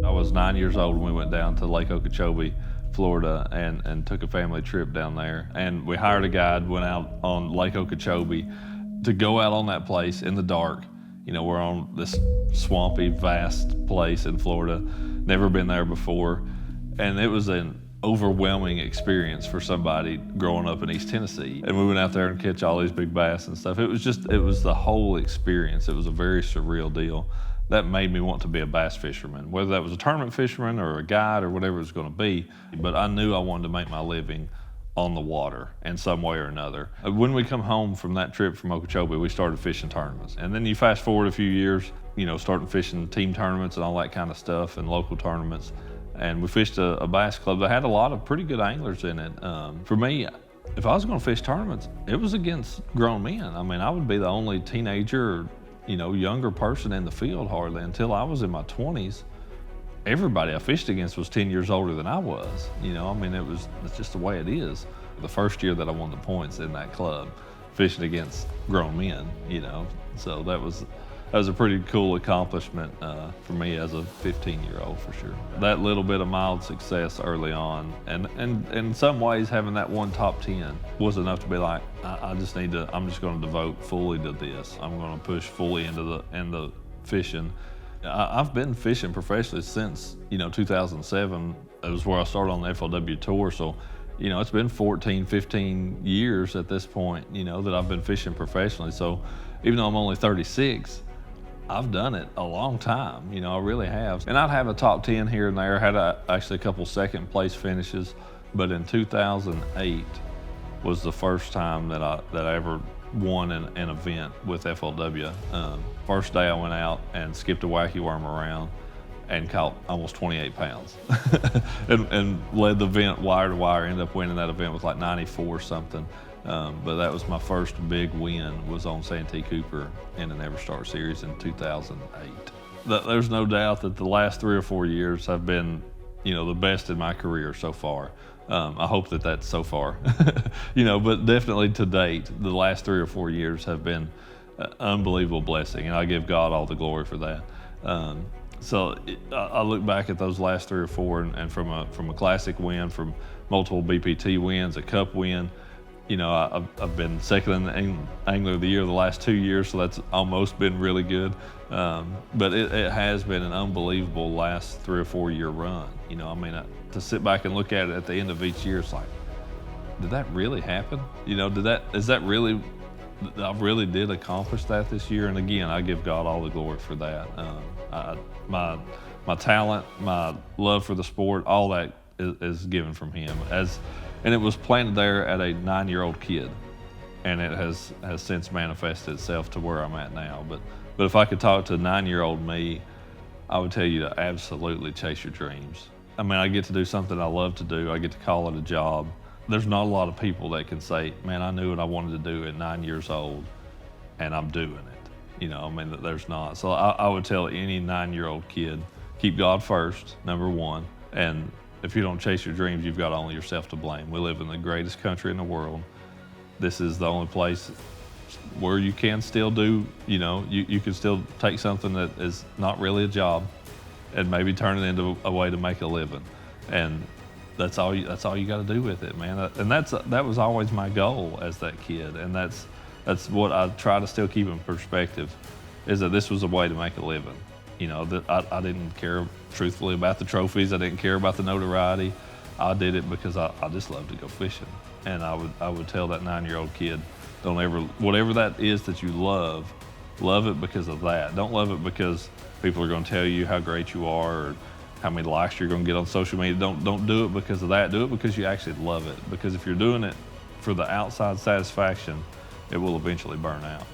I was 9 years old when we went down to Lake Okeechobee, Florida, and took a family trip down there. And we hired a guide, went out on Lake Okeechobee to go out on that place in the dark. You know, we're on this swampy, vast place in Florida, never been there before. And it was an overwhelming experience for somebody growing up in East Tennessee. And we went out there and catch all these big bass and stuff. It was the whole experience. It was a very surreal deal. That made me want to be a bass fisherman, whether that was a tournament fisherman or a guide or whatever it was going to be. But I knew I wanted to make my living on the water in some way or another. When we come home from that trip from Okeechobee, we started fishing tournaments. And then you fast forward a few years, you know, starting fishing team tournaments and all that kind of stuff and local tournaments. And we fished a bass club that had a lot of pretty good anglers in it. For me, if I was going to fish tournaments, it was against grown men. I mean, I would be the only teenager or, you know, younger person in the field hardly until I was in my 20s. Everybody I fished against was 10 years older than I was. You know, I mean, it's just the way it is. The first year that I won the points in that club, fishing against grown men, you know, so that was a pretty cool accomplishment for me as a 15-year-old for sure. That little bit of mild success early on, and in some ways having that one top 10 was enough to be like, I'm just going to devote fully to this. I'm going to push fully into the fishing. I've been fishing professionally since, you know, 2007. It was where I started on the FLW tour. So, you know, it's been 14, 15 years at this point, you know, that I've been fishing professionally. So even though I'm only 36, I've done it a long time, you know, I really have. And I'd have a top 10 here and there, had actually a couple second place finishes, but in 2008 was the first time that I ever won an event with FLW. First day I went out and skipped a wacky worm around and caught almost 28 pounds and led the event wire to wire, ended up winning that event with like 94 something. But that was my first big win, was on Santee Cooper in an EverStart series in 2008. There's no doubt that the last 3 or 4 years have been, you know, the best in my career so far. I hope that that's so far, you know, but definitely to date, the last 3 or 4 years have been an unbelievable blessing, and I give God all the glory for that. I look back at those last 3 or 4, and from a classic win, from multiple BPT wins, a cup win. You know, I've been second in the Angler of the Year the last 2 years, so that's almost been really good. But it has been an unbelievable last 3 or 4 year run. You know, I mean, to sit back and look at it at the end of each year, it's like, did that really happen? You know, I really did accomplish that this year? And again, I give God all the glory for that. My talent, my love for the sport, all that is given from Him. And it was planted there at a 9-year-old kid, and it has since manifested itself to where I'm at now. But if I could talk to 9-year-old me, I would tell you to absolutely chase your dreams. I mean, I get to do something I love to do. I get to call it a job. There's not a lot of people that can say, man, I knew what I wanted to do at 9 years old, and I'm doing it. You know, I mean, there's not. So I would tell any 9-year-old kid, keep God first, number one, and if you don't chase your dreams, you've got only yourself to blame. We live in the greatest country in the world. This is the only place where you can still do, you know, you can still take something that is not really a job and maybe turn it into a way to make a living. And that's all you got to do with it, man. And that was always my goal as that kid. And that's what I try to still keep in perspective, is that this was a way to make a living. You know, that I didn't care truthfully about the trophies. I didn't care about the notoriety. I did it because I just love to go fishing. And I would tell that 9-year-old kid, whatever that is that you love it because of that. Don't love it because people are going to tell you how great you are or how many likes you're going to get on social media. Don't do it because of that. Do it because you actually love it. Because if you're doing it for the outside satisfaction, it will eventually burn out.